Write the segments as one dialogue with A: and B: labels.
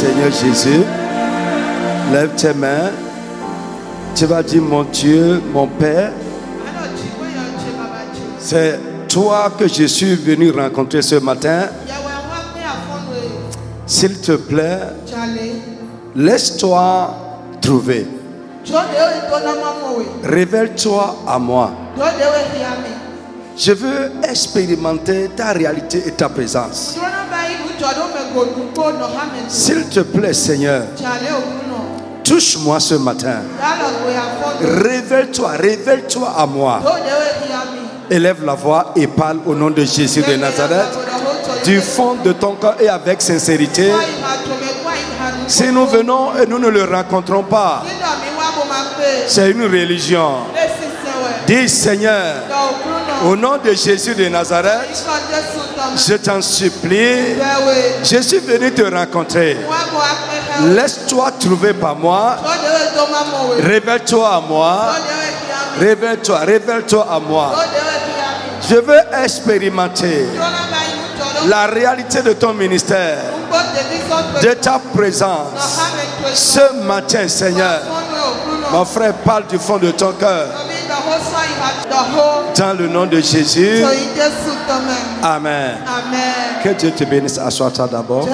A: Seigneur Jésus. Lève tes mains. Tu vas dire, mon Dieu, mon Père, c'est toi que je suis venu rencontrer ce matin. S'il te plaît, laisse-toi trouver. Révèle-toi à moi. Je veux expérimenter ta réalité et ta présence. S'il te plaît, Seigneur, touche-moi ce matin. Révèle-toi à moi. Élève la voix et parle au nom de Jésus de Nazareth. Du fond de ton cœur et avec sincérité. Si nous venons et nous ne le rencontrons pas, c'est une religion. Dis, Seigneur, au nom de Jésus de Nazareth, je t'en supplie, je suis venu te rencontrer. Laisse-toi trouver par moi. Révèle-toi à moi. Révèle-toi à moi. Je veux expérimenter la réalité de ton ministère, de ta présence. Ce matin, Seigneur, mon frère, parle du fond de ton cœur. Dans le nom de Jésus. Amen. Que Dieu te bénisse. Assois-toi d'abord.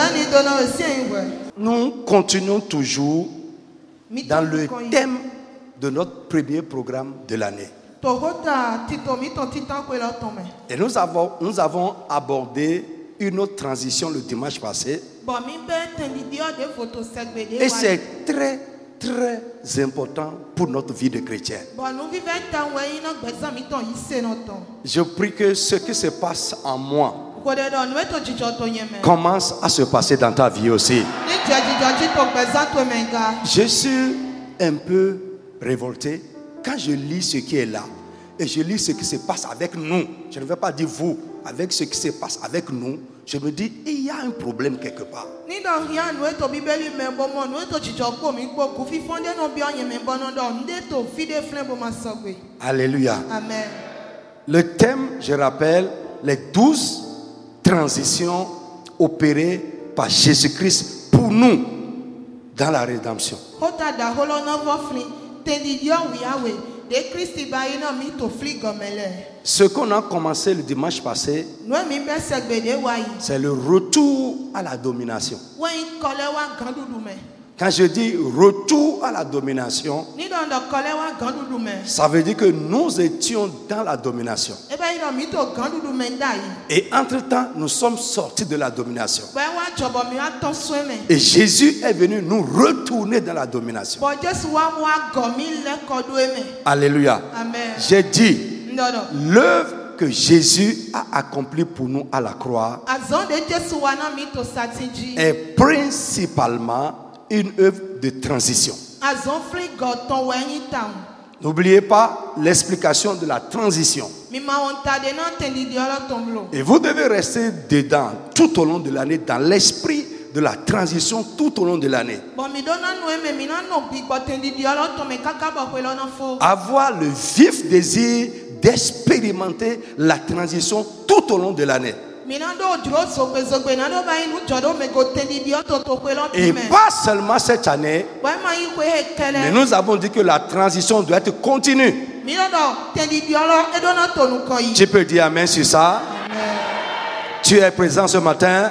A: Nous continuons toujours dans le thème de notre premier programme de l'année. Et nous avons abordé une autre transition le dimanche passé. Et c'est très important pour notre vie de chrétien. Je prie que ce qui se passe en moi commence à se passer dans ta vie aussi. Je suis un peu révolté quand je lis ce qui est là et je lis ce qui se passe avec nous. Je ne vais pas dire vous, avec ce qui se passe avec nous. Je me dis, il y a un problème quelque part. Alléluia.
B: Amen.
A: Le thème, je rappelle, les 12 transitions opérées par Jésus-Christ pour nous dans la rédemption. Ce qu'on a commencé le dimanche passé, c'est le retour à la domination. Quand je dis retour à la domination, ça veut dire que nous étions dans la domination. Et entre-temps, nous sommes sortis de la domination. Et Jésus est venu nous retourner dans la domination. Alléluia. J'ai dit, l'œuvre que Jésus a accomplie pour nous à la croix est principalement une œuvre de transition. N'oubliez pas l'explication de la transition. Et vous devez rester dedans tout au long de l'année, dans l'esprit de la transition tout au long de l'année. Avoir le vif désir d'expérimenter la transition tout au long de l'année. Et pas seulement cette année, mais nous avons dit que la transition doit être continue. Tu peux dire amen sur ça? Tu es présent ce matin?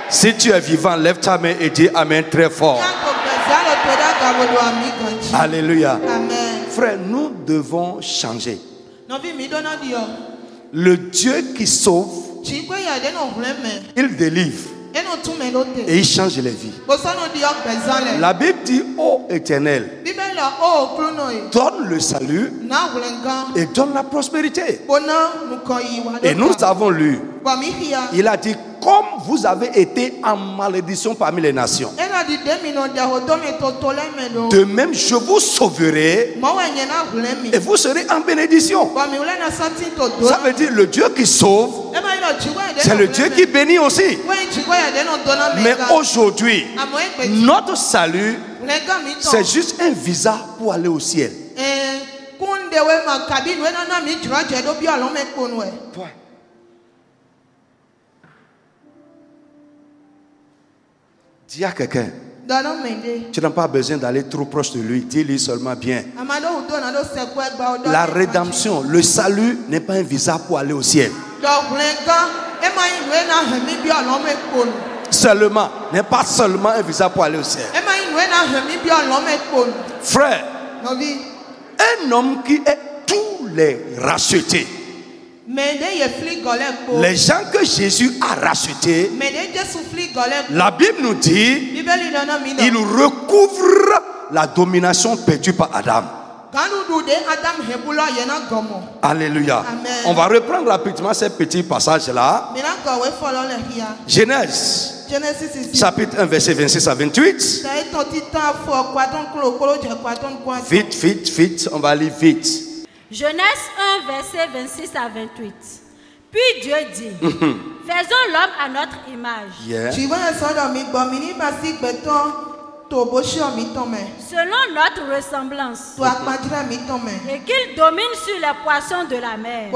A: Si tu es vivant, lève ta main et dis amen très fort. Alléluia. Frère, nous devons changer. Le Dieu qui sauve, il délivre et il change les vies. La Bible dit, ô Éternel, donne le salut et donne la prospérité. Et nous avons lu, il a dit, comme vous avez été en malédiction parmi les nations, de même je vous sauverai et vous serez en bénédiction. Ça veut dire le Dieu qui sauve, c'est le Dieu qui bénit aussi. Mais aujourd'hui, notre salut, c'est juste un visa pour aller au ciel. Dis à quelqu'un, Tu n'as pas besoin d'aller trop proche de lui. Dis-lui seulement bien. La rédemption, le salut n'est pas un visa pour aller au ciel. Seulement, n'est pas seulement un visa pour aller au ciel. Frère, un homme qui est tous les rachetés. Les gens que Jésus a rachetés, la Bible nous dit, il recouvre la domination perdue par Adam. Alléluia.
B: Amen.
A: On va reprendre rapidement ces petits passages-là. Genèse, chapitre 1, verset 26 à 28. Vite, on va aller vite.
C: Genèse 1, verset 26 à 28. Puis Dieu dit, faisons l'homme à notre image.
A: Yeah.
C: Selon notre ressemblance. Et qu'il domine sur les poissons de la mer.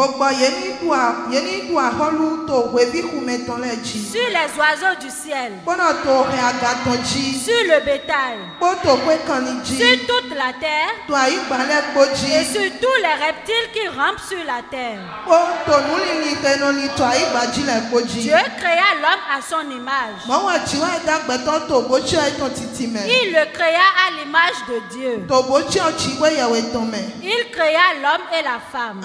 C: Sur les oiseaux du ciel. Sur le bétail. Sur toute la terre. Et sur tous les reptiles qui rampent sur la terre. Dieu créa l'homme à son image. Il le créa à l'image de Dieu. Il créa l'homme et la femme.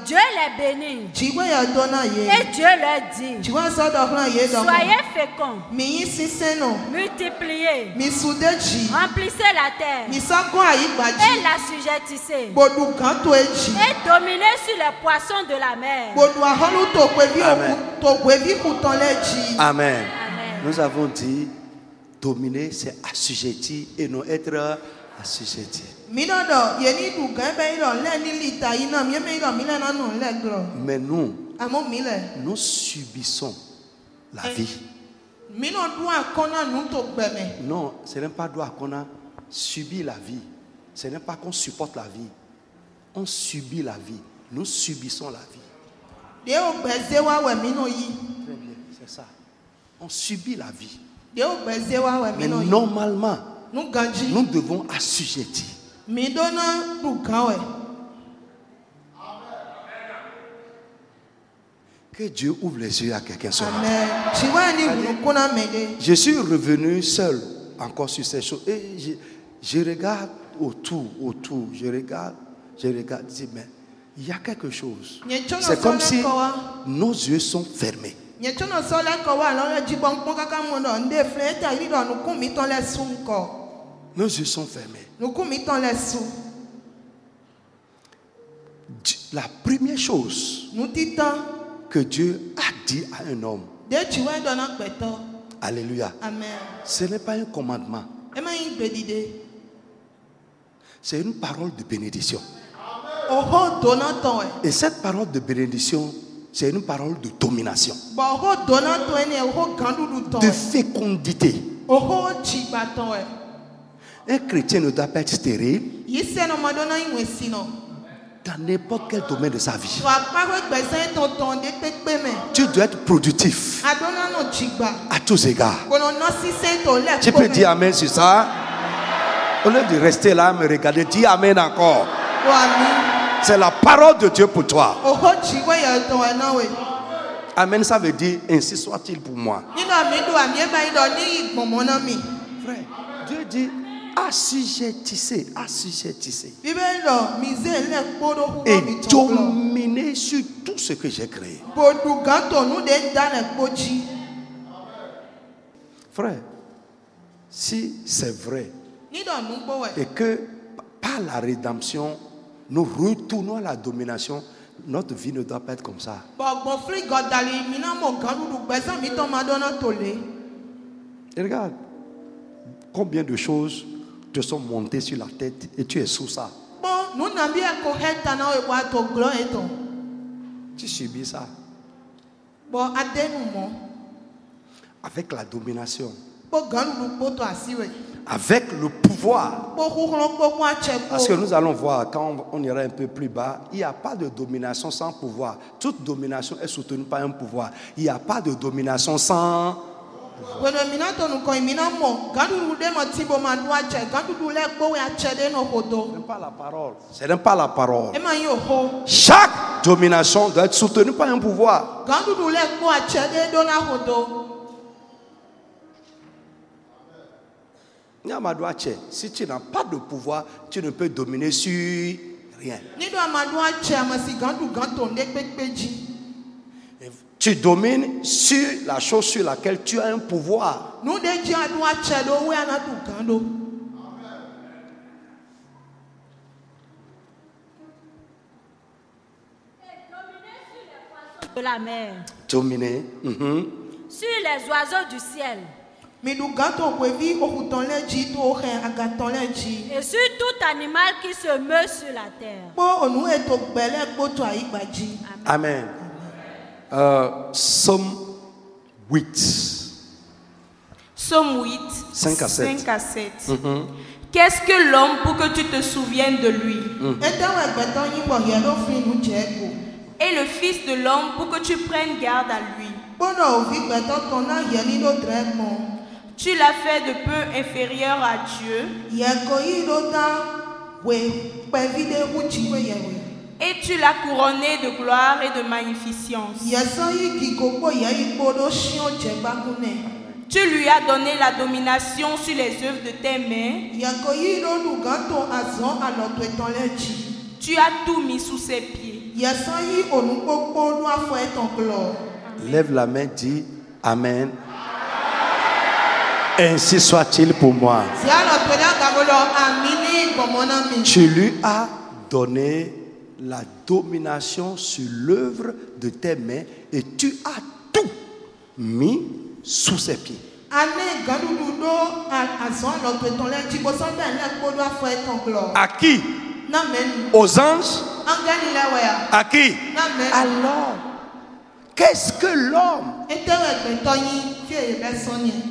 C: Dieu les bénit. Et Dieu leur dit, soyez féconds, multipliez, remplissez la terre et l'assujettissez, et dominez sur les poissons de la mer.
A: Amen. Nous avons dit, dominer, c'est assujetti et non être assujetti. Mais nous subissons la vie. Non, ce n'est pas droit qu'on a subi la vie. Ce n'est pas qu'on supporte la vie. On subit la vie. Nous subissons la vie. Très bien, c'est ça. On subit la vie. Mais normalement, nous devons assujettir. Que Dieu ouvre les yeux à quelqu'un seul. Je suis revenu seul encore sur ces choses. Et je regarde autour. Je regarde. Je dis, mais il y a quelque chose. C'est comme si nos yeux sont fermés. Nos yeux sont fermés. La première chose que Dieu a dit à un homme, alléluia, ce n'est pas un commandement, c'est une parole de bénédiction. Et cette parole de bénédiction, c'est une parole de domination, de fécondité. Un chrétien ne doit pas être stérile dans n'importe quel domaine de sa vie. Tu dois être productif à tous égards. Tu peux dire amen sur ça. Au lieu de rester là, me regarder, dis amen encore. C'est la parole de Dieu pour toi. Amen, ça veut dire ainsi soit-il pour moi. Frère, Dieu dit assujettissez. Et dominez sur tout ce que j'ai créé. Frère, si c'est vrai et que par la rédemption, nous retournons à la domination, notre vie ne doit pas être comme ça. Et regarde, combien de choses te sont montées sur la tête et tu es sous ça. Tu subis ça. Avec la domination. Avec le pouvoir. Parce que nous allons voir, quand on ira un peu plus bas, il n'y a pas de domination sans pouvoir. Toute domination est soutenue par un pouvoir. Il n'y a pas de domination sans pas la parole. Ce n'est pas la parole. Chaque domination doit être soutenue par un pouvoir. Si tu n'as pas de pouvoir, tu ne peux dominer sur rien. Tu domines sur la chose sur laquelle tu as un pouvoir.
C: De la mer.
A: Dominer.
C: Sur les oiseaux du ciel. Et sur tout animal qui se meut sur la terre.
A: Amen. Psaume 8.
B: Psaume 8,
A: 5 à 7.
B: 5 à 7. Qu'est-ce que l'homme pour que tu te souviennes de lui? Et le fils de l'homme pour que tu prennes garde à lui. Tu l'as fait de peu inférieur à Dieu. Et tu l'as couronné de gloire et de magnificence. Tu lui as donné la domination sur les œuvres de tes mains. Tu as tout mis sous ses pieds.
A: Lève la main, dis Amen. Ainsi soit-il pour moi. Tu lui as donné la domination sur l'œuvre de tes mains et tu as tout mis sous ses pieds. À qui? Aux anges? À qui? Alors, qu'est-ce que l'homme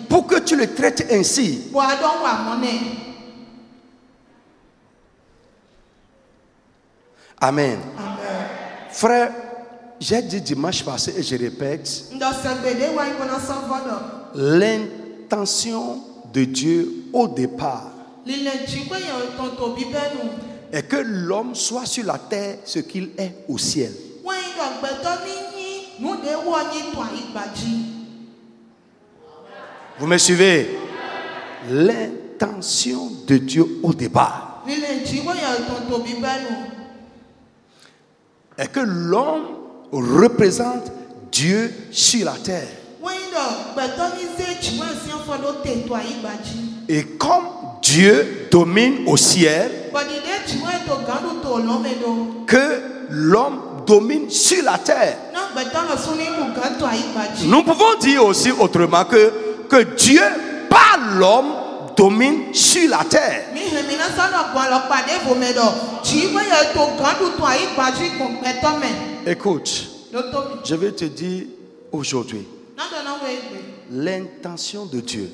A: pour que tu le traites ainsi? Amen. Frère, j'ai dit dimanche passé et je répète, l'intention de Dieu au départ est que l'homme soit sur la terre ce qu'il est au ciel. Vous me suivez? L'intention de Dieu au départ est que l'homme représente Dieu sur la terre. Et comme Dieu domine au ciel, que l'homme domine sur la terre. Nous pouvons dire aussi autrement que Dieu, par l'homme, domine sur la terre. Écoute, je vais te dire aujourd'hui, l'intention de Dieu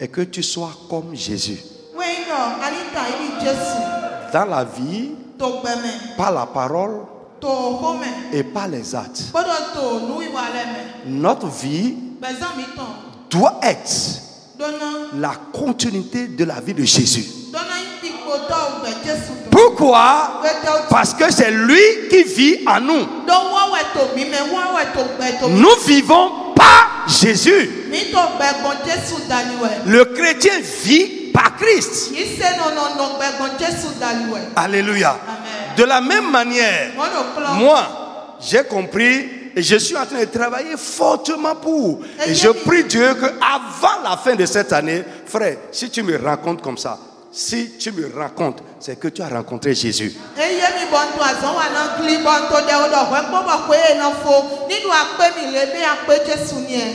A: est que tu sois comme Jésus. Dans la vie, par la parole et par les actes. Notre vie doit être la continuité de la vie de Jésus. Pourquoi? Parce que c'est lui qui vit en nous. Nous vivons par Jésus. Le chrétien vit par Christ. Alléluia. De la même manière, moi, j'ai compris et je suis en train de travailler fortement pour. Et je prie Dieu qu'avant la fin de cette année, frère, si tu me rencontres comme ça, si tu me rencontres, c'est que tu as rencontré Jésus.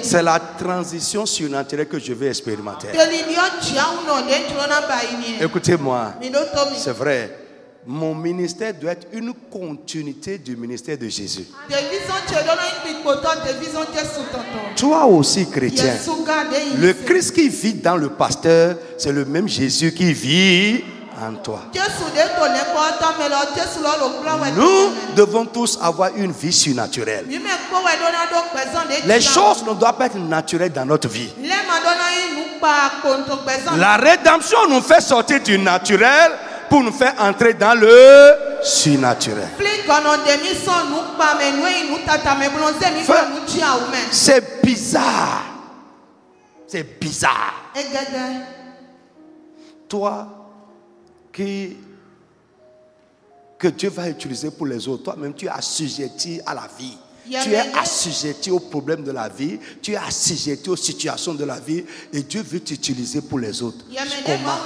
A: C'est la transition surnaturelle que je vais expérimenter. Écoutez-moi, c'est vrai. Mon ministère doit être une continuité du ministère de Jésus. Toi aussi, chrétien, le Christ qui vit dans le pasteur, c'est le même Jésus qui vit en toi. Nous devons tous avoir une vie surnaturelle. Les choses ne doivent pas être naturelles dans notre vie. La rédemption nous fait sortir du naturel pour nous faire entrer dans le surnaturel. C'est bizarre. C'est bizarre. Toi que Dieu va utiliser pour les autres, toi-même tu es assujetti à la vie. Tu es assujetti aux problèmes de la vie. Tu es assujetti aux situations de la vie. Et Dieu veut t'utiliser pour les autres. Comment?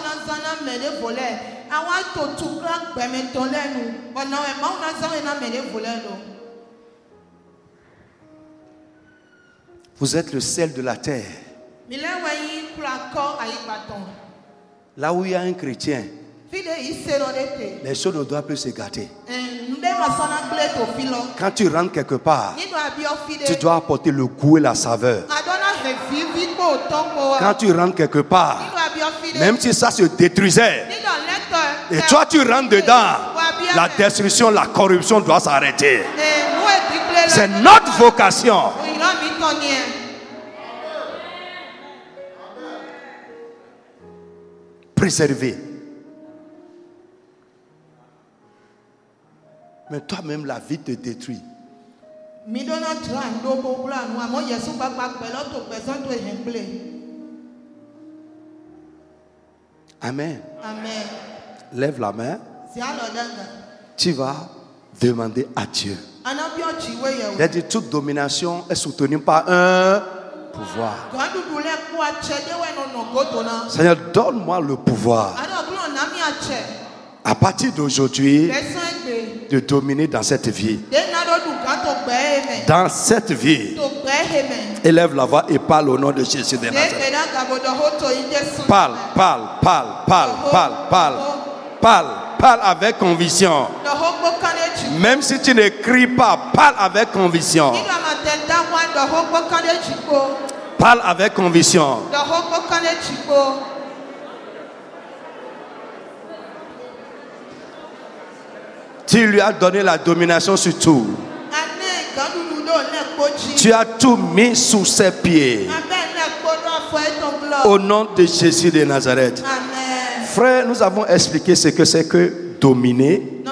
A: Vous êtes le sel de la terre. Là où il y a un chrétien, les choses ne doivent plus se gâter. Quand tu rentres quelque part, tu dois apporter le goût et la saveur. Quand tu rentres quelque part, même si ça se détruisait, et toi tu rentres dedans, la destruction, la corruption doit s'arrêter. C'est notre vocation. Préserver. Mais toi-même, la vie te détruit. Amen.
D: Amen.
A: Lève la main. Tu vas demander à Dieu. Il a dit toute domination est soutenue par un pouvoir. Seigneur, donne-moi le pouvoir à partir d'aujourd'hui de dominer dans cette vie. Dans cette vie. Élève la voix et parle au nom de Jésus de Nazareth. Parle, parle, parle, parle, parle, parle, parle, parle avec conviction. Même si tu ne cries pas, parle avec conviction. Parle avec conviction. Tu lui as donné la domination sur tout. Tu as tout mis sous ses pieds. Au nom de Jésus de Nazareth.
D: Amen.
A: Frère, nous avons expliqué ce que c'est que dominer.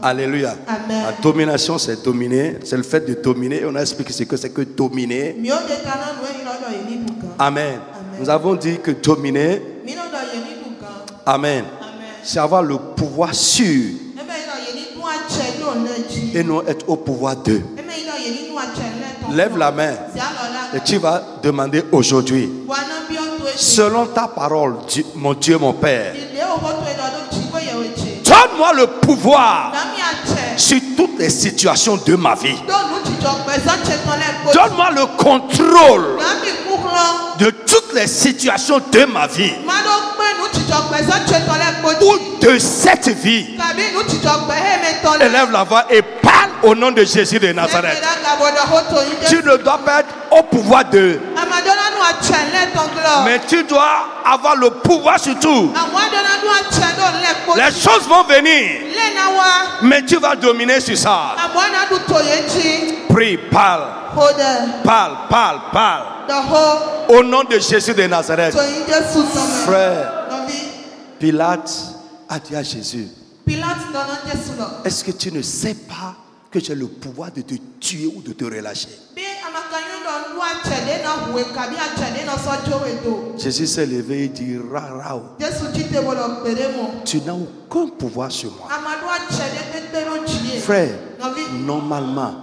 A: Alléluia.
D: Amen.
A: La domination, c'est dominer. C'est le fait de dominer. Et on a expliqué ce que c'est que dominer. Amen. Nous avons dit que dominer. Amen. C'est avoir le pouvoir sur. Et non être au pouvoir d'eux. Lève la main. Et tu vas demander aujourd'hui. Selon ta parole, mon Dieu, mon Père. Donne-moi le pouvoir sur toutes les situations de ma vie. Donne-moi le contrôle de toutes les situations de ma vie. Ou de cette vie. Élève la voix et parle au nom de Jésus de Nazareth. Tu ne dois pas être au pouvoir d'eux. Mais tu dois avoir le pouvoir sur tout. Les choses vont venir. Mais tu vas dominer sur ça. Prie, parle. Parle, parle, parle. Au nom de Jésus de Nazareth. Frère, Pilate a dit à Jésus, est-ce que tu ne sais pas que j'ai le pouvoir de te tuer ou de te relâcher? Jésus s'est levé et dit, Rarao, tu n'as aucun pouvoir sur moi. Frère, normalement,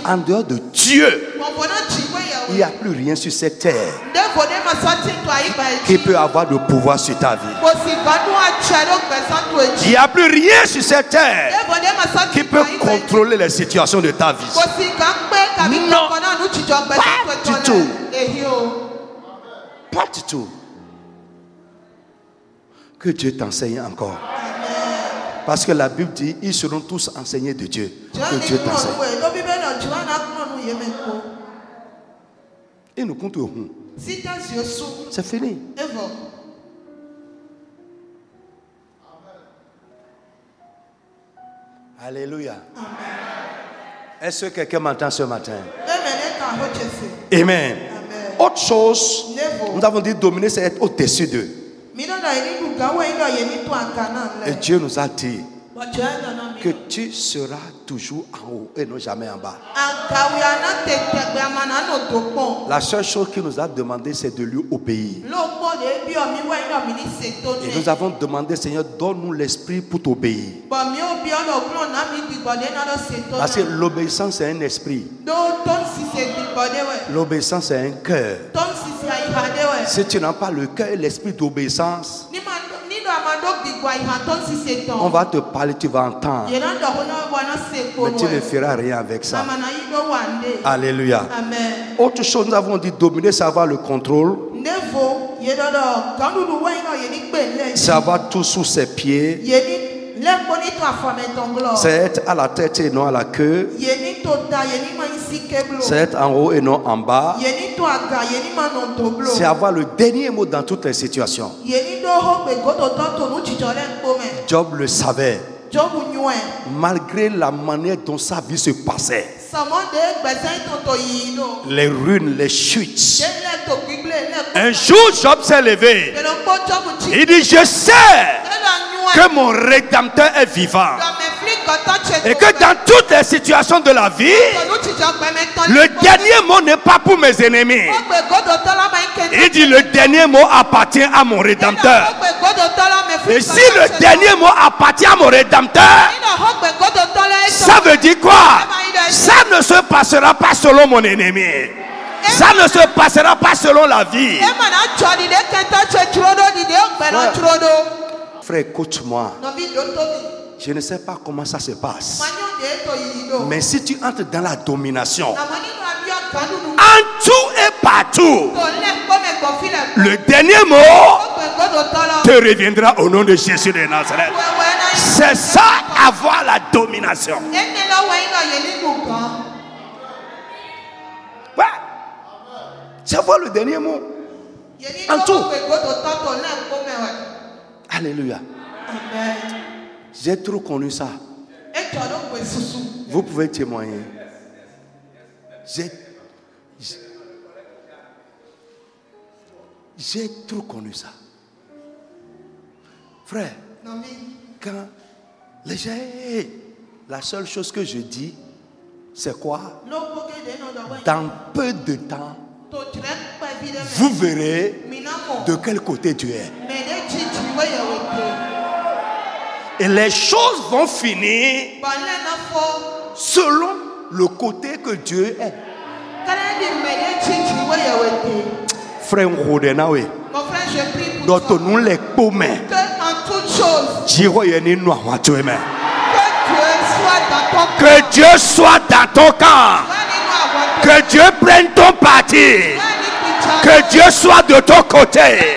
A: en dehors de Dieu, il n'y a plus rien sur cette terre qui peut avoir de pouvoir sur ta vie. Il n'y a plus rien sur cette terre qui peut contrôler les situations de ta vie. Non, pas du tout. Pas du tout. Que Dieu t'enseigne encore. Parce que la Bible dit, ils seront tous enseignés de Dieu. Que Dieu t'enseigne. Et nous comptons. C'est fini. Alléluia. Est-ce que quelqu'un m'entend ce matin? Amen. Autre chose, nous avons dit dominer, c'est être au-dessus d'eux. Et Dieu nous a dit que tu seras toujours en haut et non jamais en bas. La seule chose qu'il nous a demandé, c'est de lui obéir. Et nous avons demandé, Seigneur, donne-nous l'esprit pour t'obéir. Parce que l'obéissance, c'est un esprit. L'obéissance, c'est un cœur. Si tu n'as pas le cœur et l'esprit d'obéissance, on va te parler, tu vas entendre, mais tu ne feras rien avec ça. Alléluia. Autre chose, nous avons dit dominer, c'est avoir le contrôle, c'est avoir tout sous ses pieds, c'est être à la tête et non à la queue, c'est être en haut et non en bas, c'est avoir le dernier mot dans toutes les situations. Job le savait. Malgré la manière dont sa vie se passait, les ruines, les chutes, un jour Job s'est levé. Il dit, je sais que mon Rédempteur est vivant et que dans toutes les situations de la vie, le dernier mot n'est pas pour mes ennemis. Il dit, le dernier mot appartient à mon Rédempteur. Et si le dernier mot appartient à mon Rédempteur, ça veut dire quoi? Ça ne se passera pas selon mon ennemi. Ça ne se passera pas selon la vie. Frère, écoute-moi. Je ne sais pas comment ça se passe. Mais si tu entres dans la domination, en tout et partout, le dernier mot te reviendra au nom de Jésus de Nazareth. C'est ça, avoir la domination. Ouais. C'est avoir le dernier mot. En tout. Alléluia. J'ai trop connu ça. Vous pouvez témoigner. J'ai trop connu ça. Frère, quand les gens, la seule chose que je dis, c'est quoi? Dans peu de temps, vous verrez de quel côté tu es. Et les choses vont finir selon le côté que Dieu est. Frère, mon frère, nous les poumons. Que Dieu soit dans ton camp. Que Dieu prenne ton parti. Que Dieu soit de ton côté.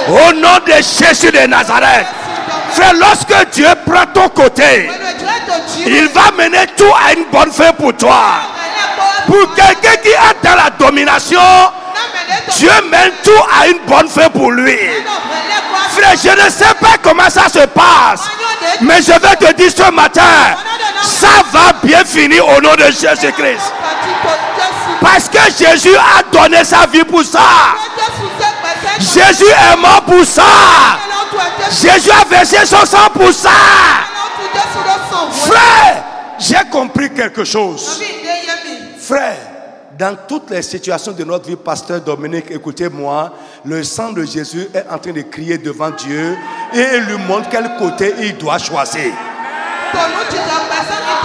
A: Au nom de Jésus de Nazareth. Frère, lorsque Dieu prend ton côté, il va mener tout à une bonne fin pour toi. Pour quelqu'un qui est dans la domination, Dieu mène tout à une bonne fin pour lui. Frère, je ne sais pas comment ça se passe, mais je vais te dire ce matin, ça va bien finir au nom de Jésus-Christ. Parce que Jésus a donné sa vie pour ça. Jésus est mort pour ça. Jésus a versé son sang pour ça. Frère, j'ai compris quelque chose. Frère, dans toutes les situations de notre vie, pasteur Dominique, écoutez-moi, le sang de Jésus est en train de crier devant Dieu et il lui montre quel côté il doit choisir.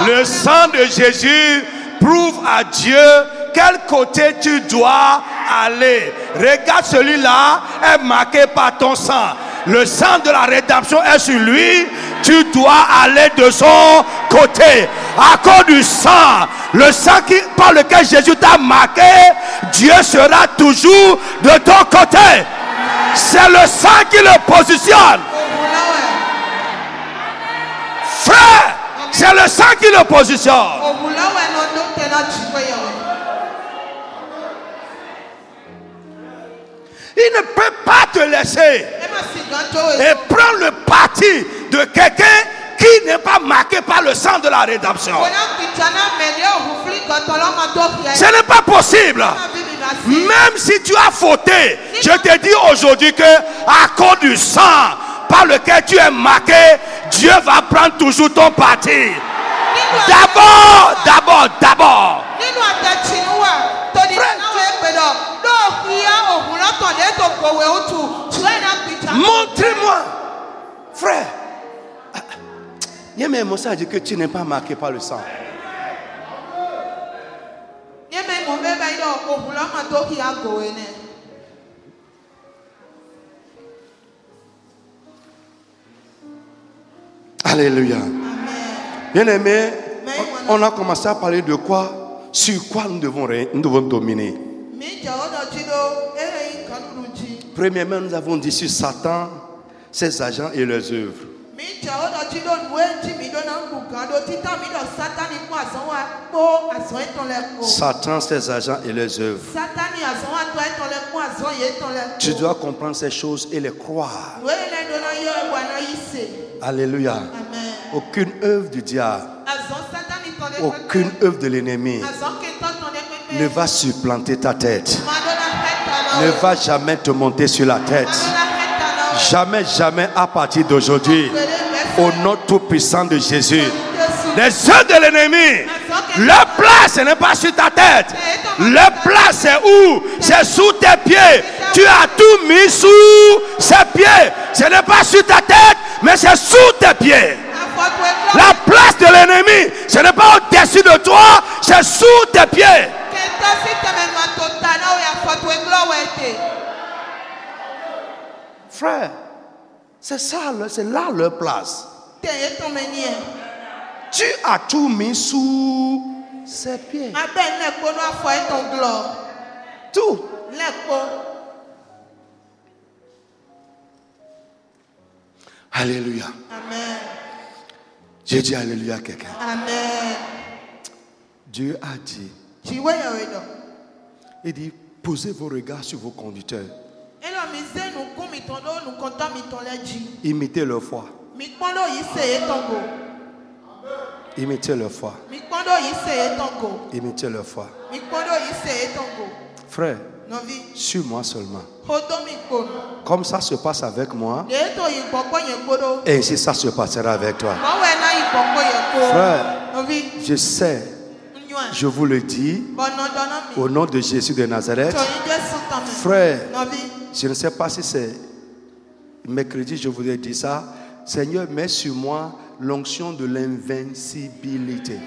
A: Le sang de Jésus prouve à Dieu quel côté tu dois aller. Regarde, celui-là est marqué par ton sang. Le sang de la rédemption est sur lui. Tu dois aller de son côté. À cause du sang, le sang par lequel Jésus t'a marqué, Dieu sera toujours de ton côté. C'est le sang qui le positionne. Frère, c'est le sang qui le positionne. Il ne peut pas te laisser et prendre le parti de quelqu'un qui qui n'est pas marqué par le sang de la rédemption. Ce n'est pas possible. Même si tu as fauté, je te dis aujourd'hui que à cause du sang par lequel tu es marqué, Dieu va prendre toujours ton parti. D'abord. Montrez-moi, frère. Il y a même un message que tu n'es pas marqué par le sang. Alléluia. Bien aimé, on a commencé à parler de quoi? Sur quoi nous devons dominer. Premièrement, nous avons dit sur Satan, ses agents et leurs œuvres. Satan, ses agents et leurs œuvres. Tu dois comprendre ces choses et les croire. Alléluia. Amen. Aucune œuvre du diable, aucune œuvre de l'ennemi ne va supplanter ta tête. Ne va jamais te monter sur la tête. Jamais à partir d'aujourd'hui. Au nom tout-puissant de Jésus. Les œuvres de l'ennemi, leur place ce n'est pas sur ta tête. Leur place c'est où? C'est sous tes pieds. Tu as tout mis sous ses pieds. Ce n'est pas sur ta tête, mais c'est sous tes pieds. La place de l'ennemi, ce n'est pas au-dessus de toi, c'est sous tes pieds. Frère, c'est ça, c'est là leur place. Tu as tout mis sous ses pieds. Tout. Alléluia.
B: Amen.
A: J'ai dit alléluia à quelqu'un.
B: Amen.
A: Dieu a dit. Il dit, posez vos regards sur vos conducteurs. Imitez leur foi. Imitez leur foi. Imitez leur foi. Frère, suis-moi seulement. Comme ça se passe avec moi, et ainsi ça se passera avec toi. Frère, je sais, je vous le dis, au nom de Jésus de Nazareth. Frère, je ne sais pas si c'est mercredi, je vous ai dit ça. Seigneur, mets sur moi l'onction de l'invincibilité.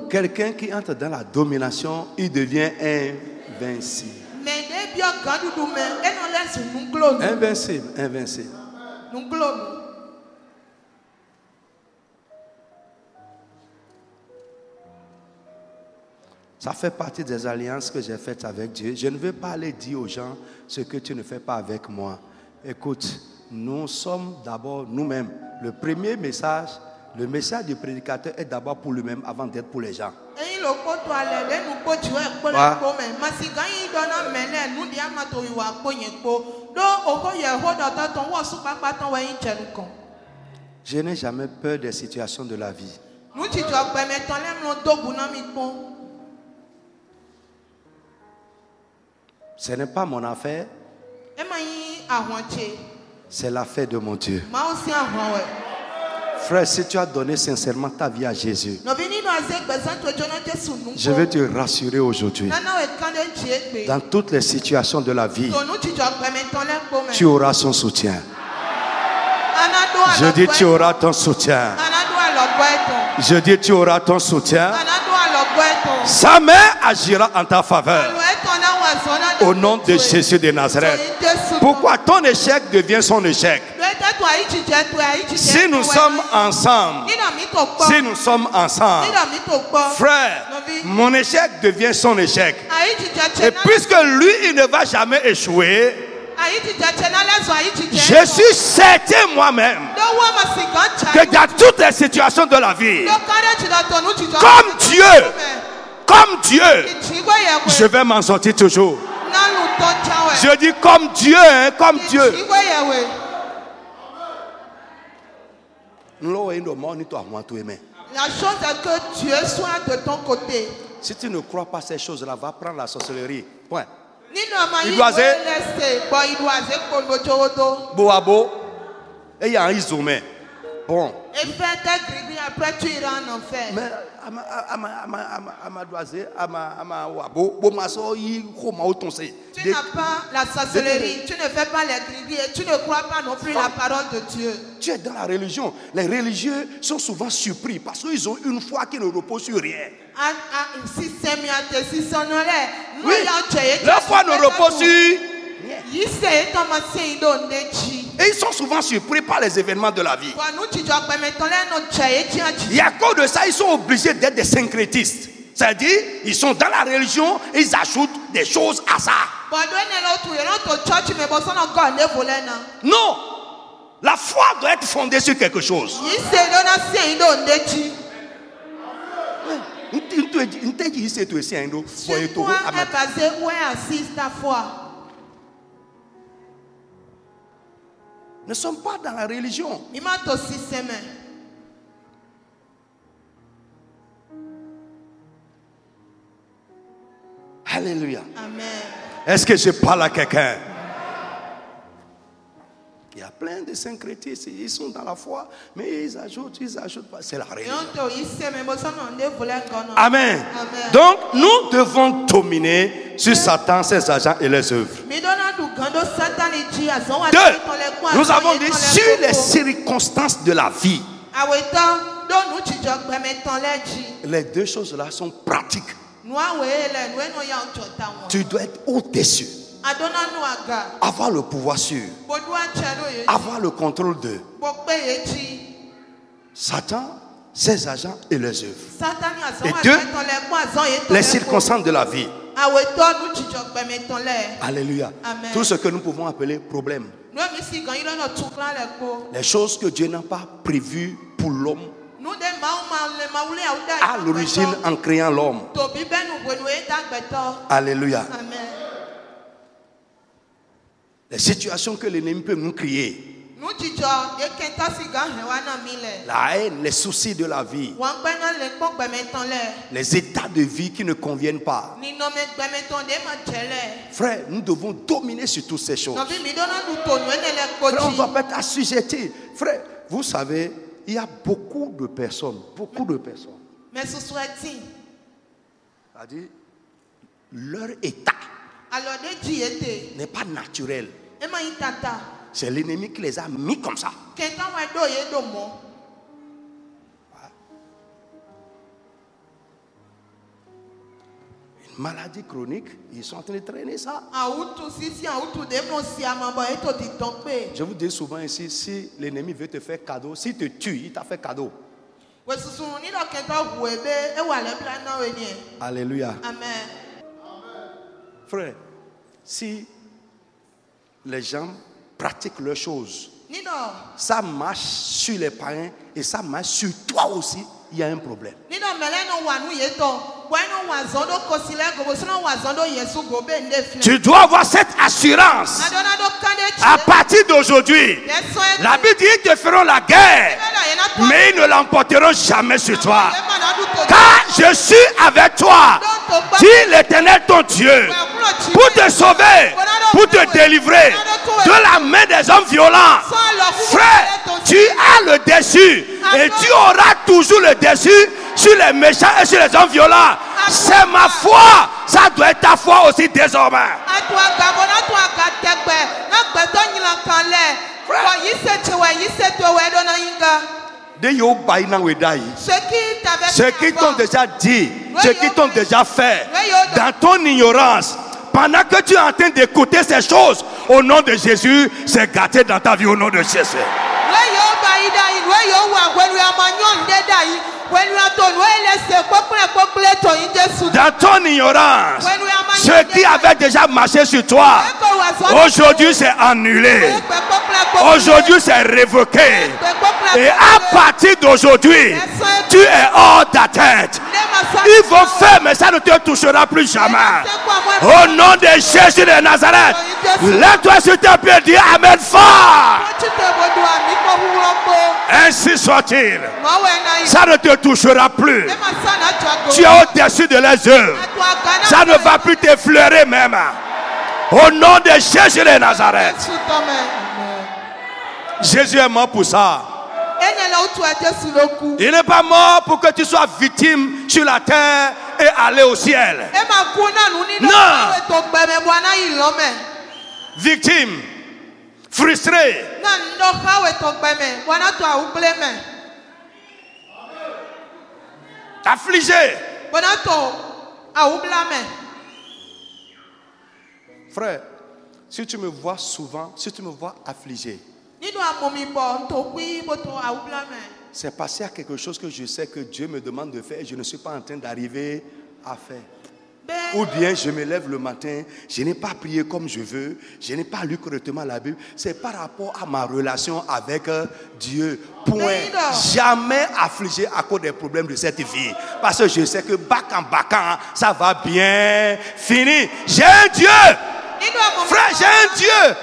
A: Quelqu'un qui entre dans la domination, il devient invincible. Invincible. Ça fait partie des alliances que j'ai faites avec Dieu. Je ne veux pas aller dire aux gens ce que tu ne fais pas avec moi. Écoute, nous sommes d'abord nous-mêmes. Le premier message, le message du prédicateur est d'abord pour lui-même avant d'être pour les gens. Je n'ai jamais peur des situations de la vie. Ce n'est pas mon affaire. C'est l'affaire de mon Dieu. Frère, si tu as donné sincèrement ta vie à Jésus, je vais te rassurer aujourd'hui. Dans toutes les situations de la vie, tu auras son soutien. Je dis tu auras ton soutien. Je dis tu auras ton soutien. Sa main agira en ta faveur. Au nom de Jésus de Nazareth. Pourquoi ton échec devient son échec? Si nous sommes ensemble, frère, mon échec devient son échec. Et puisque lui, il ne va jamais échouer, je suis certain moi-même que dans toutes les situations de la vie, comme Dieu, je vais m'en sortir toujours. Je dis comme Dieu, hein, comme Dieu.
D: La chose est que Dieu soit de ton côté.
A: Si tu ne crois pas ces choses-là, va prendre la sorcellerie. Point.
D: Il doit
A: Boabo. Et il y a un isomé. Bon.
D: Et fais ta grille, après tu iras en enfer.
A: Mais
D: tu n'as pas la sorcellerie, tu ne fais pas les grilles et tu ne crois pas non plus la parole de Dieu.
A: Tu es dans la religion. Les religieux sont souvent surpris parce qu'ils ont une foi qui ne repose sur rien. Oui, leur foi ne repose sur rien. Et ils sont souvent surpris par les événements de la vie. Et à cause de ça, ils sont obligés d'être des syncrétistes. C'est-à-dire, ils sont dans la religion et ils ajoutent des choses à ça. Non! La foi doit être fondée sur quelque chose. Ne sommes pas dans la religion. Alléluia.
D: Amen.
A: Est-ce que je parle à quelqu'un? Il y a plein de syncrétistes, ils sont dans la foi, mais ils ajoutent pas. C'est la religion. Amen. Donc, nous devons dominer sur Satan, ses agents et les œuvres. Deux, nous avons dit sur les circonstances de la vie. Les deux choses-là sont pratiques. Tu dois être au-dessus. Avoir le pouvoir sur. Avoir le contrôle de Satan, ses agents et les œuvres. Et deux, les circonstances de la vie. Alléluia.
D: Amen.
A: Tout ce que nous pouvons appeler problème. Les choses que Dieu n'a pas prévues pour l'homme à l'origine en créant l'homme. Alléluia.
D: Amen.
A: Les situations que l'ennemi peut nous créer. La haine, les soucis de la vie. Les états de vie qui ne conviennent pas. Frère, nous devons dominer sur toutes ces choses. Frère, on ne doit pas être assujetti. Frère, vous savez, il y a beaucoup de personnes. C'est-à-dire, leur état n'est pas naturel. C'est l'ennemi qui les a mis comme ça. Une maladie chronique, ils sont en train de traîner ça. Je vous dis souvent ici, si l'ennemi veut te faire cadeau, s'il te tue, il t'a fait cadeau. Alléluia.
D: Amen.
A: Frère, si les gens pratiquent leurs choses, ça marche sur les païens et ça marche sur toi aussi, il y a un problème. Tu dois avoir cette assurance. À partir d'aujourd'hui, la Bible dit qu'ils te feront la guerre, mais ils ne l'emporteront jamais sur toi. Car je suis avec toi, dit l'Éternel ton Dieu, pour te sauver, pour te délivrer de la main des hommes violents. Frère, tu as le dessus et tu auras toujours le dessus sur les méchants et sur les hommes violents. C'est ma foi, ça doit être ta foi aussi désormais. Ce qui t'ont déjà dit, ce qui t'ont déjà fait, dans ton ignorance, pendant que tu es en train d'écouter ces choses, au nom de Jésus, c'est gâté dans ta vie au nom de Jésus. Dans ton ignorance, ce qui avait déjà marché sur toi, aujourd'hui c'est annulé. Aujourd'hui c'est révoqué. Et à partir d'aujourd'hui, tu es hors d'atteinte. Ils vont faire, mais ça ne te touchera plus jamais. Au nom de Jésus de Nazareth, lève-toi sur tes pieds et dis Amen fort. Ainsi soit-il. Ça ne te touchera plus. Tu es au-dessus de les œuvres. Ça ne va plus t'effleurer même. Au nom de Jésus de Nazareth. Jésus est mort pour ça. Il n'est pas mort pour que tu sois victime sur la terre et aller au ciel. Non. Victime, frustré, affligé. Frère, si tu me vois souvent, si tu me vois affligé, c'est passé à quelque chose que je sais que Dieu me demande de faire et je ne suis pas en train d'arriver à faire. Ou bien je me lève le matin, je n'ai pas prié comme je veux, je n'ai pas lu correctement la Bible. C'est par rapport à ma relation avec Dieu. Point. Jamais affligé à cause des problèmes de cette vie. Parce que je sais que bacan, ça va bien finir. J'ai un Dieu. Frère, j'ai un Dieu.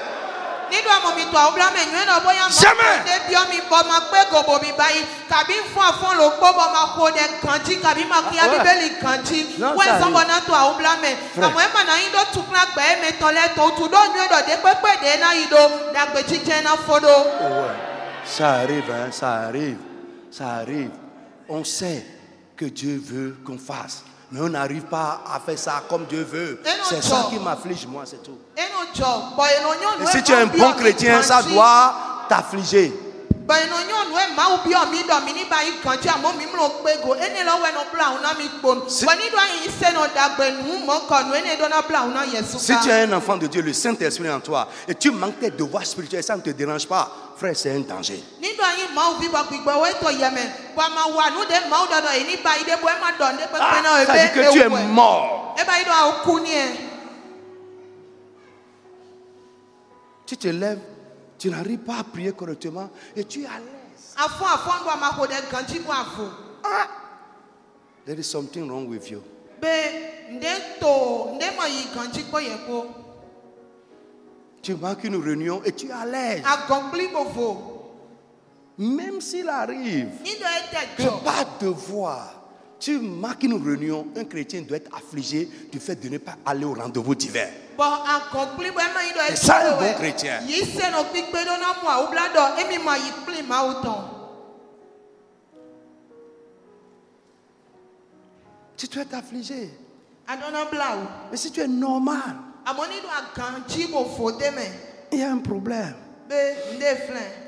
A: Jamais. Ça arrive, hein, ça arrive. Ça arrive. On sait que Dieu veut qu'on fasse. Mais on n'arrive pas à faire ça comme Dieu veut. C'est ça qui m'afflige, moi, c'est tout. Et si tu es un bon chrétien, ça doit t'affliger. Si tu es un enfant de Dieu, le Saint-Esprit en toi, et tu manques tes devoirs spirituels, ça ne te dérange pas, frère, c'est un danger. Ça dit que tu es mort. Tu te lèves, tu n'arrives pas à prier correctement et tu es à l'aise. There is something wrong with you. Tu manques une réunion et tu es à l'aise. Même s'il arrive que pas de voix, tu marques une réunion, un chrétien doit être affligé du fait de ne pas aller au rendez-vous divers. C'est ça un bon chrétien. Tu dois être affligé. Mais si tu es normal, il y a un problème.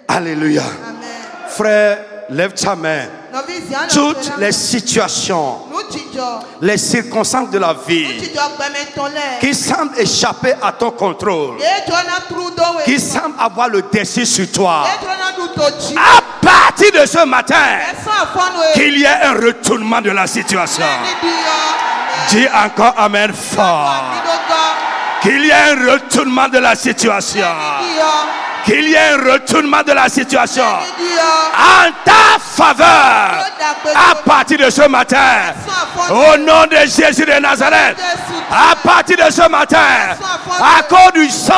A: Alléluia. Amen. Frère, lève ta main. Toutes les situations, les circonstances de la vie qui semblent échapper à ton contrôle, qui semblent avoir le dessus sur toi, à partir de ce matin, qu'il y ait un retournement de la situation. Dis encore Amen fort. Qu'il y ait un retournement de la situation. Qu'il y ait un retournement de la situation en ta faveur à partir de ce matin. Au nom de Jésus de Nazareth, à partir de ce matin, à cause du sang,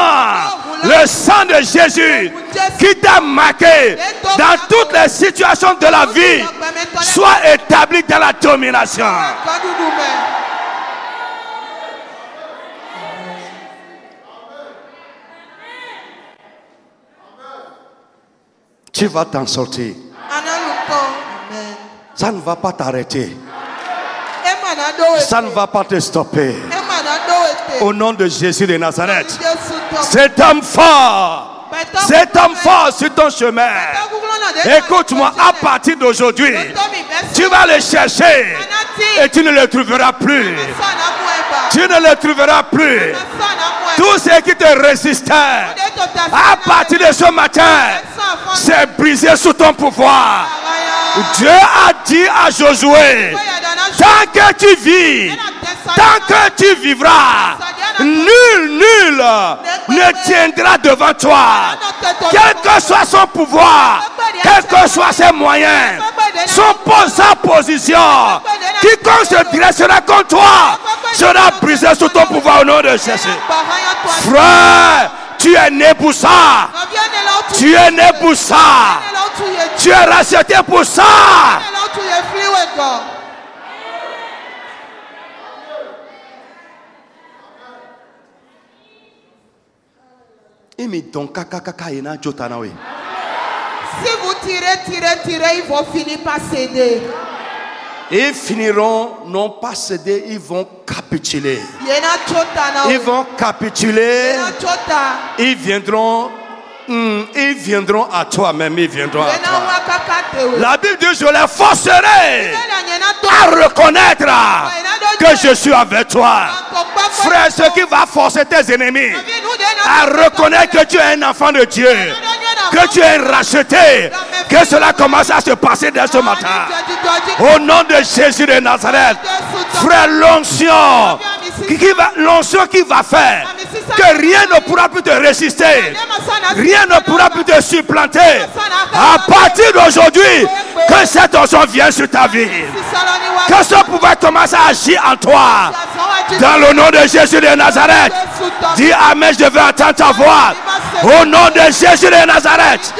A: le sang de Jésus qui t'a marqué dans toutes les situations de la vie, soit établi dans la domination. Tu vas t'en sortir. Ça ne va pas t'arrêter. Ça ne va pas te stopper. Au nom de Jésus de Nazareth, cet homme fort, sur ton chemin, écoute-moi, à partir d'aujourd'hui, tu vas le chercher et tu ne le trouveras plus. Tu ne le trouveras plus. Tout ce qui te résistait, à partir de ce matin, c'est brisé sous ton pouvoir. Dieu a dit à Josué, tant que tu vis, tant que tu vivras, nul ne tiendra devant toi. Quel que soit son pouvoir, quels que soient ses moyens, sa position. Quiconque se dressera contre toi sera brisé sous ton pouvoir au nom de Jésus. Frère, tu es né pour ça. Tu es né pour ça. Tu es racheté pour ça.
D: Si vous tirez, ils vont finir par céder.
A: Ils finiront non pas céder, ils vont capituler. Ils vont capituler. Ils viendront à toi même. Ils viendront à toi. La Bible dit: je les forcerai à reconnaître que je suis avec toi. Frère, ce qui va forcer tes ennemis à reconnaître que tu es un enfant de Dieu, que tu es racheté, que cela commence à se passer dès ce matin. Au nom de Jésus de Nazareth, frère, l'onction qui va faire que rien ne pourra plus te résister, rien ne pourra plus te supplanter. À partir d'aujourd'hui, que cette onction vienne sur ta vie, que ce pouvoir commence à agir en toi. Dans le nom de Jésus de Nazareth, dis Amen, je veux entendre ta voix. Au nom de Jésus de Nazareth.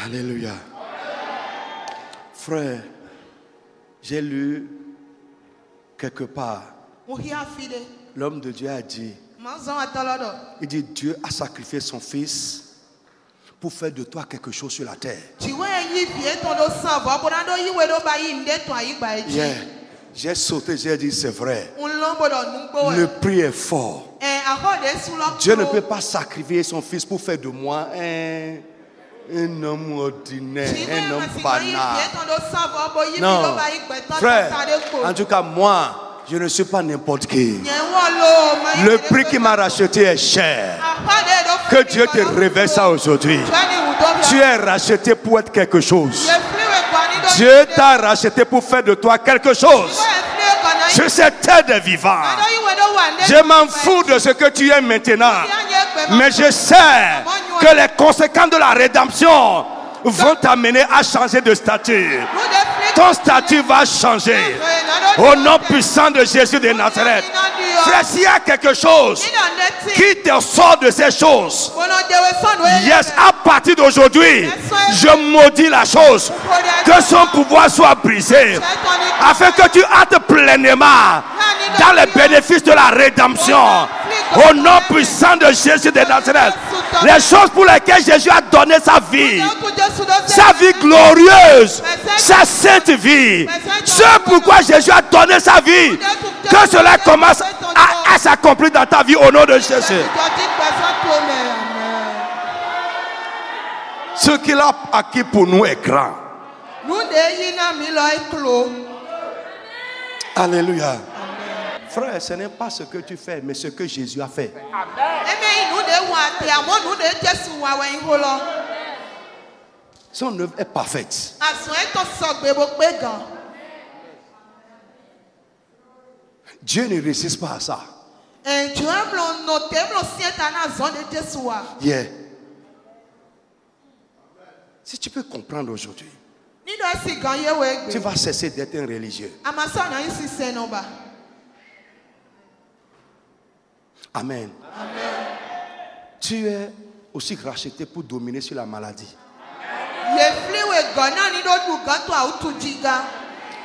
A: Alléluia. Frère, j'ai lu quelque part, l'homme de Dieu a dit, il dit: Dieu a sacrifié son fils pour faire de toi quelque chose sur la terre. Yeah. J'ai sauté, j'ai dit: c'est vrai. Le prix est fort. Dieu ne peut pas sacrifier son fils pour faire de moi un homme ordinaire, un homme banal. Non, frère, en tout cas, moi, je ne suis pas n'importe qui. Le prix qui m'a racheté est cher. Que Dieu te révèle ça aujourd'hui. Tu es racheté pour être quelque chose. Dieu t'a racheté pour faire de toi quelque chose. Sur cette terre des vivants. Je m'en fous de ce que tu es maintenant. Mais je sais que les conséquences de la rédemption vont t'amener à changer de statut. Ton statut va changer. Au nom puissant de Jésus de Nazareth. Frère, s'il y a quelque chose qui te sort de ces choses, yes, à partir d'aujourd'hui, je maudis la chose. Que son pouvoir soit brisé. Afin que tu entres pleinement dans les bénéfices de la rédemption. Au nom puissant de Jésus de Nazareth. Les choses pour lesquelles Jésus a donné sa vie glorieuse, sa sainte vie, ce pourquoi Jésus a donné sa vie, que cela commence à s'accomplir dans ta vie au nom de Jésus. Ce qu'il a acquis pour nous est grand. Alléluia. Frère, ce n'est pas ce que tu fais, mais ce que Jésus a fait. Son œuvre est parfaite. Dieu ne résiste pas à ça. Yeah. Si tu peux comprendre aujourd'hui, tu vas cesser d'être un religieux. Amen. Tu es aussi racheté pour dominer sur la maladie.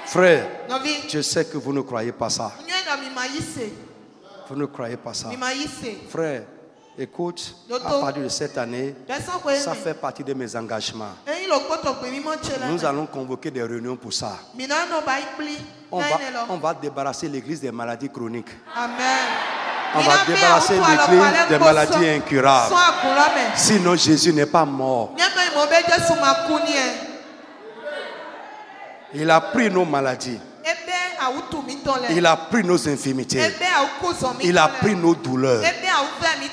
A: Frère, je sais que vous ne croyez pas ça. Vous ne croyez pas ça. Frère, écoute, à partir de cette année, ça fait partie de mes engagements. Nous allons convoquer des réunions pour ça. On va débarrasser l'église des maladies chroniques. On va débarrasser l'église des maladies incurables. Sinon, Jésus n'est pas mort. Il a pris nos maladies. Il a pris nos infirmités. Il a pris nos douleurs.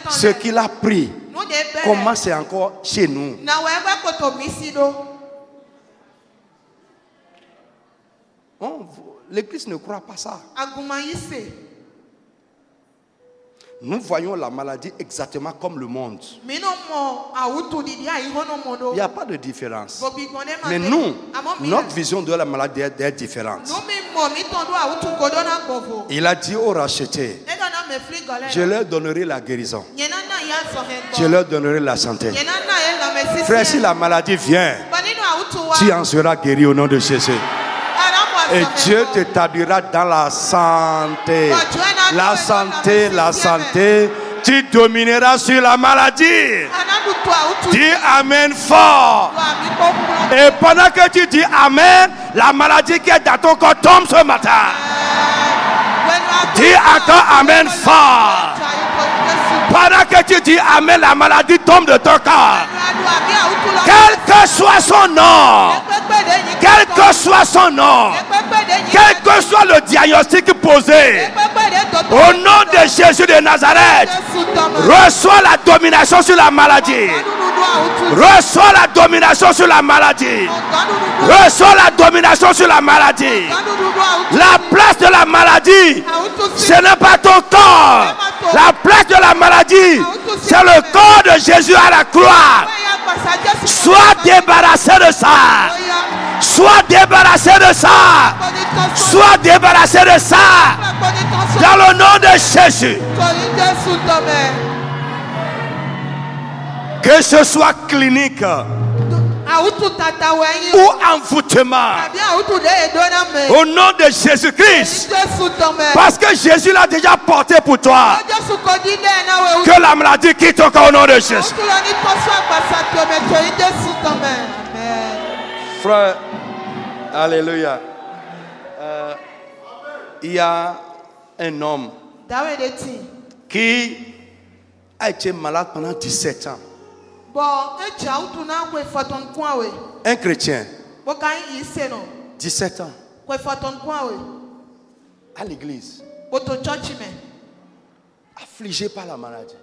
A: Ce qu'il a pris, comment c'est encore chez nous? L'église ne croit pas ça. Nous voyons la maladie exactement comme le monde. Il n'y a pas de différence. Mais nous, notre vision de la maladie est différente. Il a dit aux rachetés, je leur donnerai la guérison. Je leur donnerai la santé. Frère, si la maladie vient, tu en seras guéri au nom de Jésus. Et Dieu t'établira dans la santé. La santé, la santé. Tu domineras sur la maladie. Dis Amen fort. Et pendant que tu dis Amen, la maladie qui est dans ton corps tombe ce matin. Dis encore Amen fort. Pendant que tu dis Amen, la maladie tombe de ton corps. Quel que soit son nom, quel que soit son nom, quel que soit le diagnostic posé, au nom de Jésus de Nazareth, reçois la domination sur la maladie. Reçois la domination sur la maladie. Reçois la domination sur la maladie. La place de la maladie, ce n'est pas ton corps. La place de la maladie, c'est le corps de Jésus à la croix. Sois débarrassé de ça. Sois débarrassé de ça. Sois débarrassé de ça. Dans le nom de Jésus. Que ce soit clinique ou envoûtement, au nom de Jésus-Christ, parce que Jésus l'a déjà porté pour toi, que la maladie quitte ton corps au nom de Jésus. Frère, alléluia. Il y a un homme qui a été malade pendant 17 ans. Un chrétien, 17 ans, à l'église, affligé par la maladie.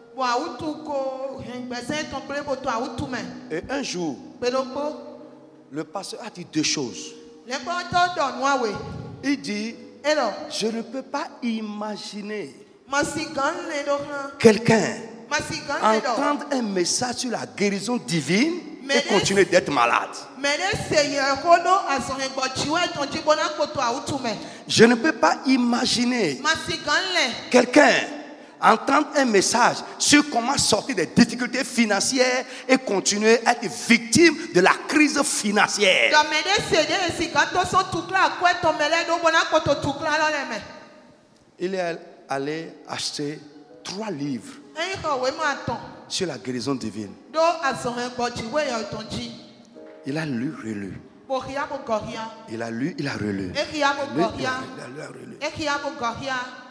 A: Et un jour, le pasteur a dit deux choses. Il dit, je ne peux pas imaginer quelqu'un entendre un message sur la guérison divine et continuer d'être malade. Je ne peux pas imaginer quelqu'un entendre un message sur comment sortir des difficultés financières et continuer à être victime de la crise financière. Il est allé acheter 3 livres sur la guérison divine. Il a lu, relu. Il a lu, il a relu.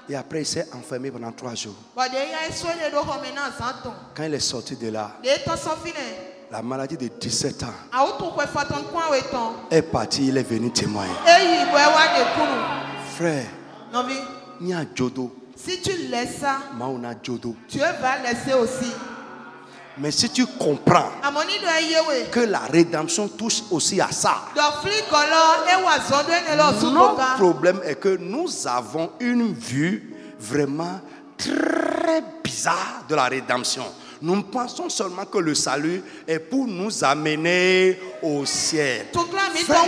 A: Et après, il s'est enfermé pendant 3 jours. Quand il est sorti de là, la maladie de 17 ans est partie, il est venu témoigner. Frère, il y a Jodo.
D: Si tu laisses ça,
A: tu
D: vas laisser aussi.
A: Mais si tu comprends que la rédemption touche aussi à ça, notre problème est que nous avons une vue vraiment très bizarre de la rédemption. Nous pensons seulement que le salut est pour nous amener au ciel. Frère,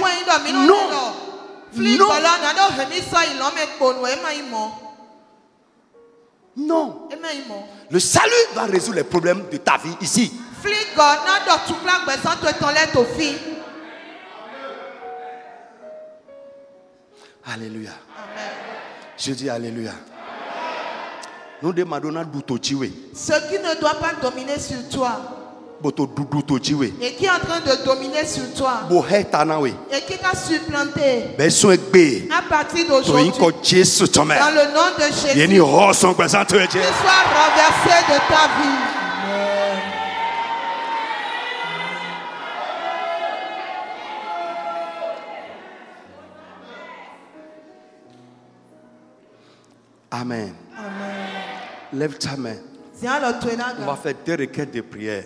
A: non. Le salut va résoudre les problèmes de ta vie ici. Alléluia.
D: Amen.
A: Je dis alléluia. Nous demandons
D: ce qui ne doit pas dominer sur toi et qui est en train de dominer sur toi et qui t'a supplanté à partir d'aujourd'hui, dans le nom de Jésus, qu'il soit renversé de ta vie.
A: Amen.
D: Amen.
A: Lève ta main. On va faire 2 requêtes de prière.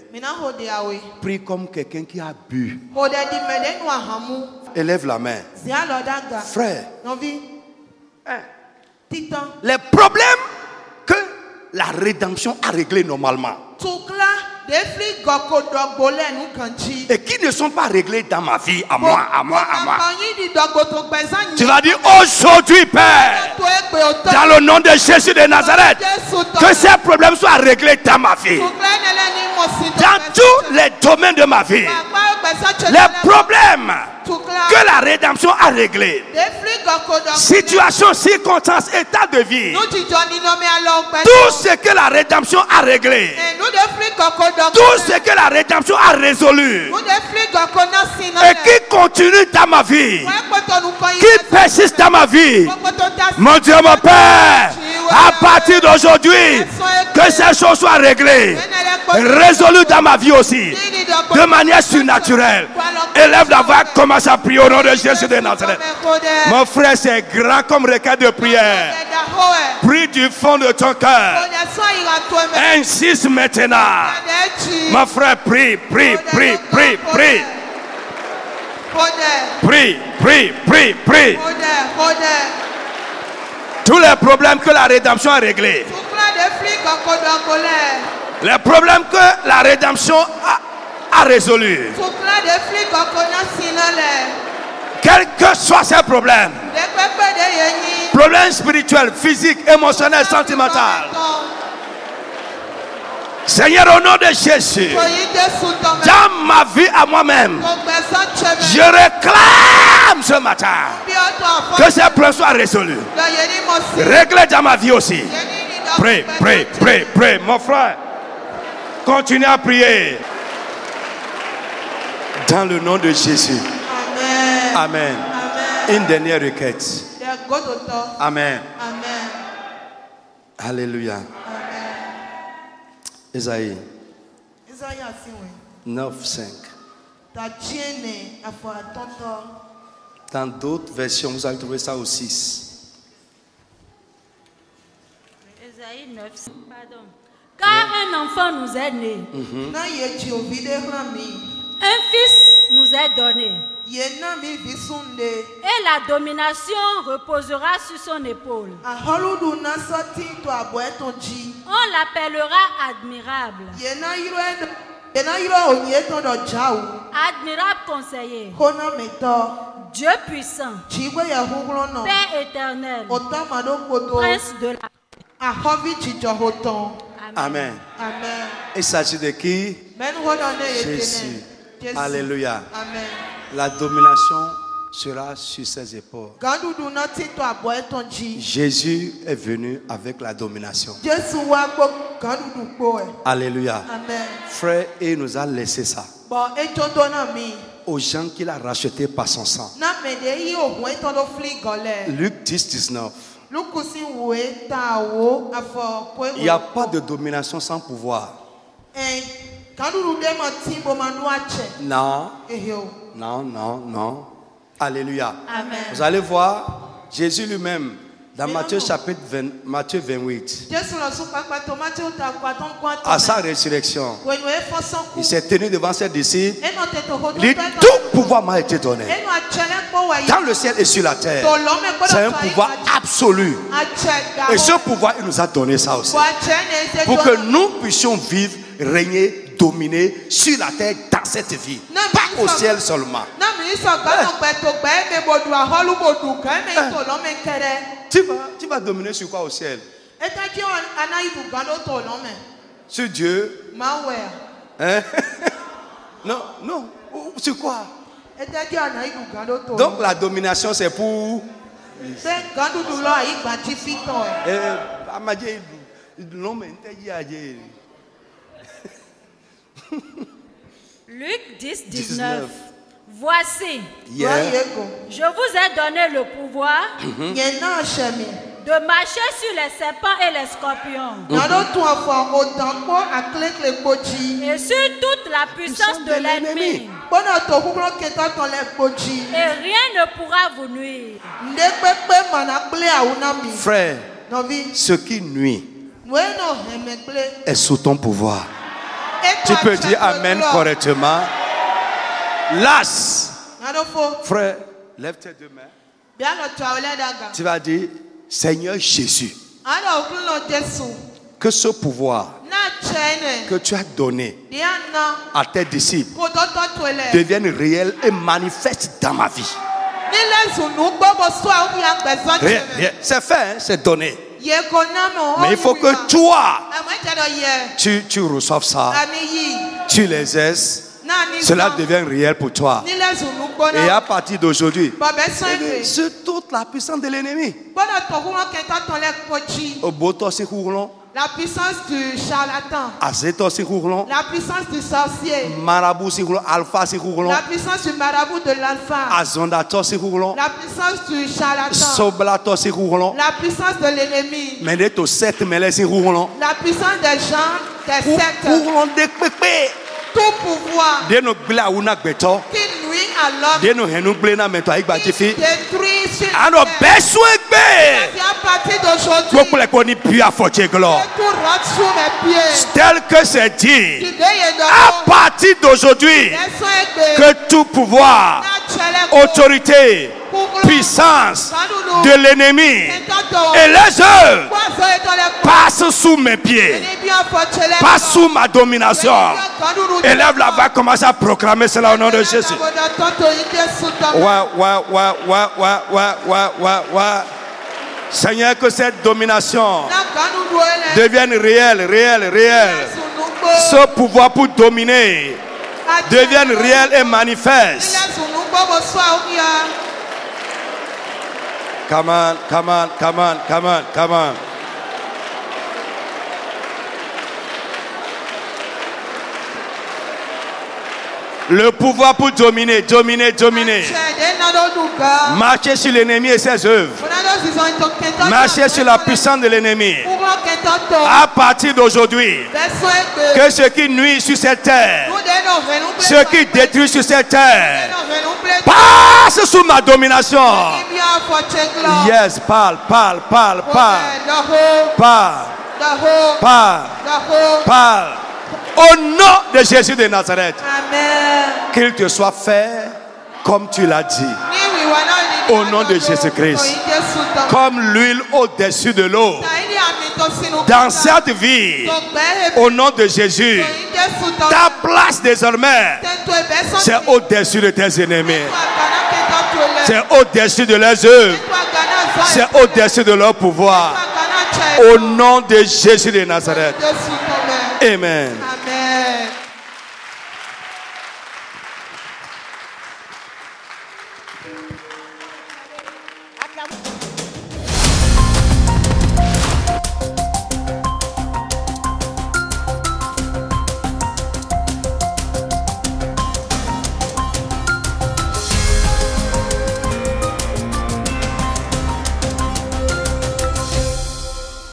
A: Prie comme quelqu'un qui a bu. Élève la main. Frère. Les problèmes que la rédemption a réglés normalement. Et qui ne sont pas réglés dans ma vie, à moi. Tu vas dire aujourd'hui, Père, dans le nom de Jésus de Nazareth, que ces problèmes soient réglés dans ma vie. Dans tous les domaines de ma vie. Les problèmes que la rédemption a réglés. Situation, circonstance, état de vie. Tout ce que la rédemption a réglé. Tout ce que la rédemption a résolu. Et qui continue dans ma vie. Qui persiste dans ma vie. Mon Dieu, mon Père, à partir d'aujourd'hui, que ces choses soient réglées. Résolues dans ma vie aussi. De manière surnaturelle. Élève la voix, commence à prier au nom de Jésus de Nazareth. Mon frère, c'est grand comme requête de prière. Prie du fond de ton cœur. Insiste maintenant. Mon frère, prie. Prie. Tous les problèmes que la rédemption a réglés. Les problèmes que la rédemption a résolus. Quels que soient ces problèmes. Problèmes spirituels, physiques, émotionnels, sentimentaux. Seigneur, au nom de Jésus, dans ma vie à moi-même, je réclame ce matin que ces problèmes soient résolus. Réglez dans ma vie aussi. Prie. Mon frère, continuez à prier. Dans le nom de Jésus. Amen. Une dernière requête. Amen. Alléluia. Esaïe 9:5. Dans d'autres versions, vous allez trouver ça au 6.
C: Esaïe 9. Pardon. Car un enfant nous est né. Un fils nous est donné. Et la domination reposera sur son épaule. On l'appellera admirable. Admirable conseiller. Dieu puissant. Père éternel. Prince de la paix.
A: Amen. Il s'agit de qui? Jésus. Alléluia.
D: Amen.
A: La domination sera sur ses épaules. Jésus est venu avec la domination. Alléluia.
D: Amen.
A: Frère, il nous a laissé ça aux gens qu'il a rachetés par son sang. Luc 10:19. Il n'y a pas de domination sans pouvoir. Non. Alléluia.
D: Amen.
A: Vous allez voir Jésus lui-même dans Matthieu chapitre 28. À sa résurrection, il s'est tenu devant ses disciples. Il dit, tout pouvoir m'a été donné dans le ciel et sur la terre. C'est un pouvoir absolu. Et ce pouvoir, il nous a donné ça aussi. Pour que nous puissions vivre, régner, dominer sur la terre dans cette vie. Pas au ciel seulement. Tu vas dominer sur quoi au ciel? Sur Dieu? Hein? Non. Sur quoi? Donc la domination c'est pour...
C: Luc 10:19. Voici, je vous ai donné le pouvoir de marcher sur les serpents et les scorpions et sur toute la puissance de l'ennemi. Et rien ne pourra vous nuire.
A: Frère, ce qui nuit est sous ton pouvoir. Tu peux dire Amen correctement. L'as Frère, lève tes deux mains. Tu vas dire, Seigneur Jésus, que ce pouvoir que tu as donné à tes disciples devienne réel et manifeste dans ma vie. C'est fait, hein, c'est donné. Mais il faut que toi, tu reçoives ça, tu les aises. Cela devient réel pour toi. Et à partir d'aujourd'hui, sur toute la puissance de l'ennemi,
D: la puissance du charlatan,
A: la
D: puissance du sorcier,
A: marabout,
D: la puissance du marabout de l'alpha, la puissance du charlatan, la puissance de l'ennemi, la puissance des gens, des sectes, tout pouvoir qui nuit à l'homme, qui détruit sur la terre. À partir d'aujourd'hui,
A: tel que c'est dit, à partir d'aujourd'hui, que tout pouvoir, autorité, puissance de l'ennemi et les œuvres passent sous mes pieds, passent sous ma domination. Élève la voix, commence à proclamer cela au nom de Jésus. Seigneur, que cette domination devienne réelle, réelle. Ce pouvoir pour dominer devienne réel et manifeste. Come on. Le pouvoir pour dominer. Marcher sur l'ennemi et ses œuvres. Marcher sur la puissance de l'ennemi. À partir d'aujourd'hui, que ce qui nuit sur cette terre, ce qui détruit sur cette terre, passe sous ma domination. Yes, parle. Au nom de Jésus de Nazareth. Qu'il te soit fait comme tu l'as dit. Au nom de Jésus-Christ. Comme l'huile au-dessus de l'eau. Dans cette vie. Au nom de Jésus. Ta place désormais, c'est au-dessus de tes ennemis. C'est au-dessus de leurs œuvres. C'est au-dessus de leur pouvoir. Au nom de Jésus de Nazareth. Amen.